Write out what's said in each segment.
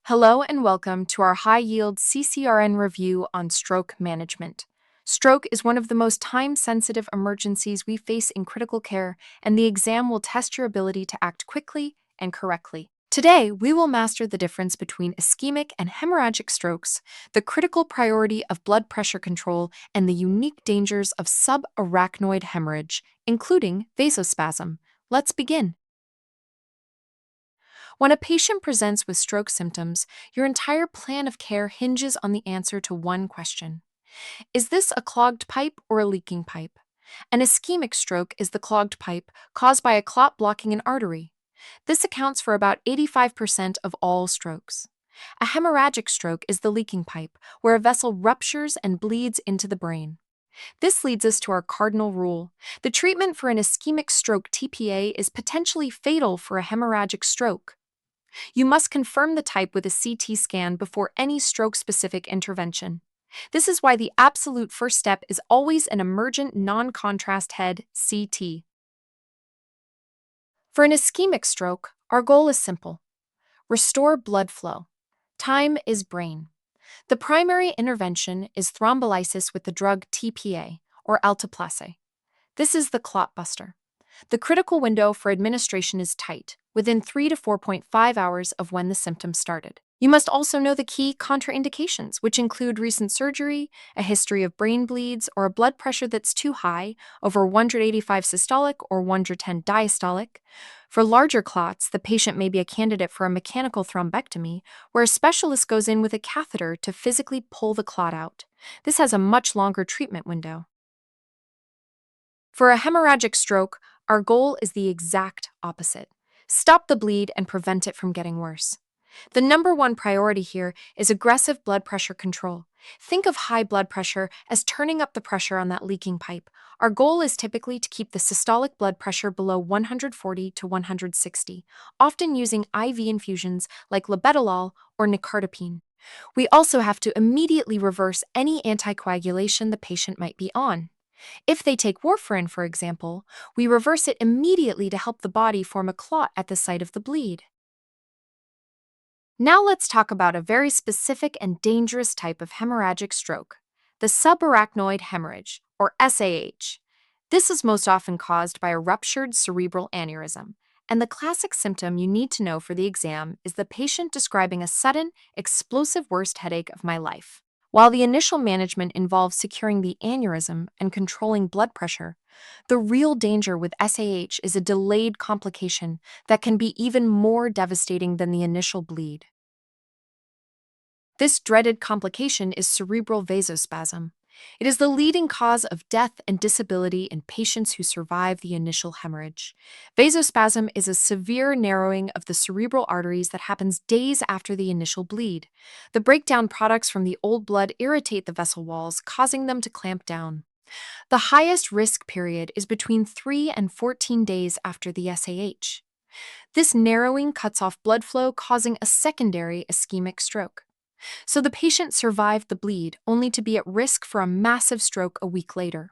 Hello and welcome to our high-yield CCRN review on stroke management. Stroke is one of the most time-sensitive emergencies we face in critical care, and the exam will test your ability to act quickly and correctly. Today, we will master the difference between ischemic and hemorrhagic strokes, the critical priority of blood pressure control, and the unique dangers of subarachnoid hemorrhage, including vasospasm. Let's begin. When a patient presents with stroke symptoms, your entire plan of care hinges on the answer to one question. Is this a clogged pipe or a leaking pipe? An ischemic stroke is the clogged pipe caused by a clot blocking an artery. This accounts for about 85% of all strokes. A hemorrhagic stroke is the leaking pipe, where a vessel ruptures and bleeds into the brain. This leads us to our cardinal rule. The treatment for an ischemic stroke TPA is potentially fatal for a hemorrhagic stroke. You must confirm the type with a CT scan before any stroke-specific intervention. This is why the absolute first step is always an emergent non-contrast head CT. For an ischemic stroke, our goal is simple: restore blood flow. Time is brain. The primary intervention is thrombolysis with the drug TPA, or alteplase. This is the clot buster. The critical window for administration is tight, within 3 to 4.5 hours of when the symptoms started. You must also know the key contraindications, which include recent surgery, a history of brain bleeds, or a blood pressure that's too high, over 185 systolic or 110 diastolic. For larger clots, the patient may be a candidate for a mechanical thrombectomy, where a specialist goes in with a catheter to physically pull the clot out. This has a much longer treatment window. For a hemorrhagic stroke, our goal is the exact opposite: stop the bleed and prevent it from getting worse. The number one priority here is aggressive blood pressure control. Think of high blood pressure as turning up the pressure on that leaking pipe. Our goal is typically to keep the systolic blood pressure below 140 to 160, often using IV infusions like labetalol or nicardipine. We also have to immediately reverse any anticoagulation the patient might be on. If they take warfarin, for example, we reverse it immediately to help the body form a clot at the site of the bleed. Now let's talk about a very specific and dangerous type of hemorrhagic stroke, the subarachnoid hemorrhage, or SAH. This is most often caused by a ruptured cerebral aneurysm, and the classic symptom you need to know for the exam is the patient describing a sudden, explosive worst headache of my life. While the initial management involves securing the aneurysm and controlling blood pressure, the real danger with SAH is a delayed complication that can be even more devastating than the initial bleed. This dreaded complication is cerebral vasospasm. It is the leading cause of death and disability in patients who survive the initial hemorrhage. Vasospasm is a severe narrowing of the cerebral arteries that happens days after the initial bleed. The breakdown products from the old blood irritate the vessel walls, causing them to clamp down. The highest risk period is between 3 and 14 days after the SAH. This narrowing cuts off blood flow, causing a secondary ischemic stroke. So the patient survived the bleed, only to be at risk for a massive stroke a week later.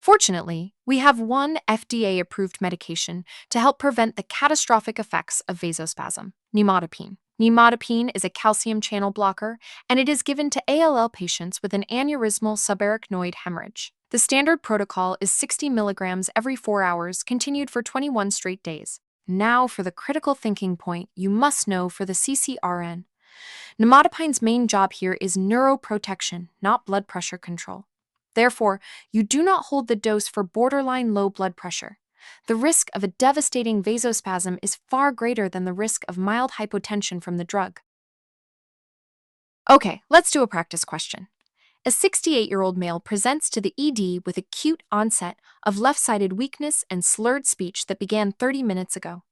Fortunately, we have one FDA-approved medication to help prevent the catastrophic effects of vasospasm: Nimodipine. Nimodipine is a calcium channel blocker, and it is given to ALL patients with an aneurysmal subarachnoid hemorrhage. The standard protocol is 60 milligrams every 4 hours, continued for 21 straight days. Now for the critical thinking point you must know for the CCRN. Nimodipine's main job here is neuroprotection, not blood pressure control. Therefore, you do not hold the dose for borderline low blood pressure. The risk of a devastating vasospasm is far greater than the risk of mild hypotension from the drug. Okay, let's do a practice question. A 68-year-old male presents to the ED with acute onset of left-sided weakness and slurred speech that began 30 minutes ago.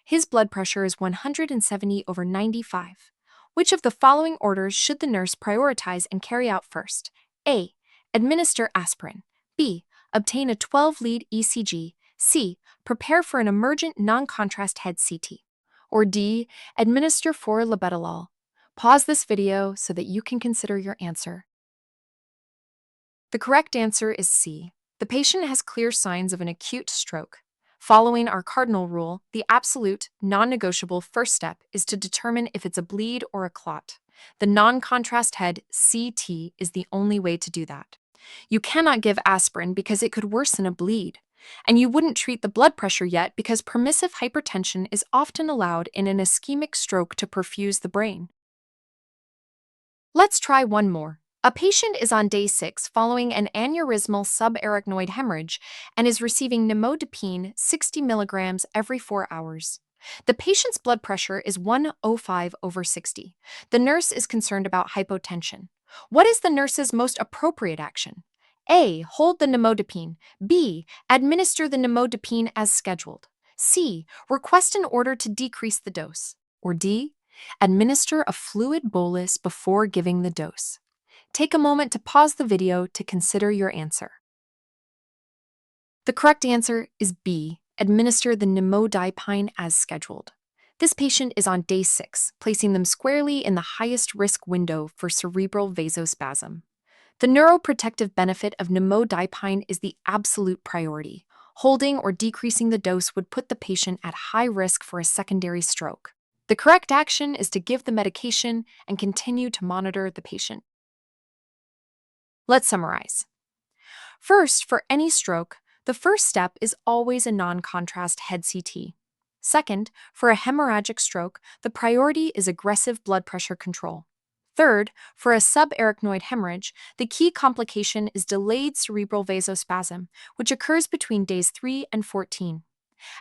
His blood pressure is 170/95. Which of the following orders should the nurse prioritize and carry out first? A. Administer aspirin. B. Obtain a 12-lead ECG. C. Prepare for an emergent non-contrast head CT. Or D. Administer 4 labetalol. Pause this video so that you can consider your answer. The correct answer is C. The patient has clear signs of an acute stroke. Following our Cardinal Rule, the absolute, non-negotiable first step is to determine if it's a bleed or a clot. The non-contrast head CT is the only way to do that. You cannot give aspirin because it could worsen a bleed. And you wouldn't treat the blood pressure yet because permissive hypertension is often allowed in an ischemic stroke to perfuse the brain. Let's try one more. A patient is on day 6 following an aneurysmal subarachnoid hemorrhage and is receiving Nimodipine 60 milligrams every 4 hours. The patient's blood pressure is 105/60. The nurse is concerned about hypotension. What is the nurse's most appropriate action? A. Hold the Nimodipine. B. Administer the Nimodipine as scheduled. C. Request an order to decrease the dose. Or D. Administer a fluid bolus before giving the dose. Take a moment to pause the video to consider your answer. The correct answer is B. Administer the Nimodipine as scheduled. This patient is on day 6, placing them squarely in the highest risk window for cerebral vasospasm. The neuroprotective benefit of Nimodipine is the absolute priority. Holding or decreasing the dose would put the patient at high risk for a secondary stroke. The correct action is to give the medication and continue to monitor the patient. Let's summarize. First, for any stroke, the first step is always a non-contrast head CT. Second, for a hemorrhagic stroke, the priority is aggressive blood pressure control. Third, for a subarachnoid hemorrhage, the key complication is delayed cerebral vasospasm, which occurs between days 3 and 14.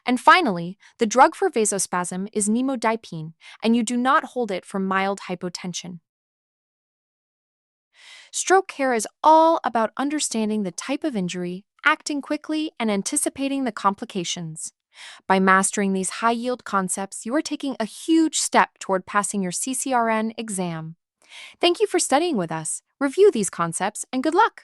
And finally, the drug for vasospasm is Nimodipine, and you do not hold it for mild hypotension. Stroke care is all about understanding the type of injury, acting quickly, and anticipating the complications. By mastering these high-yield concepts, you are taking a huge step toward passing your CCRN exam. Thank you for studying with us. Review these concepts, and good luck!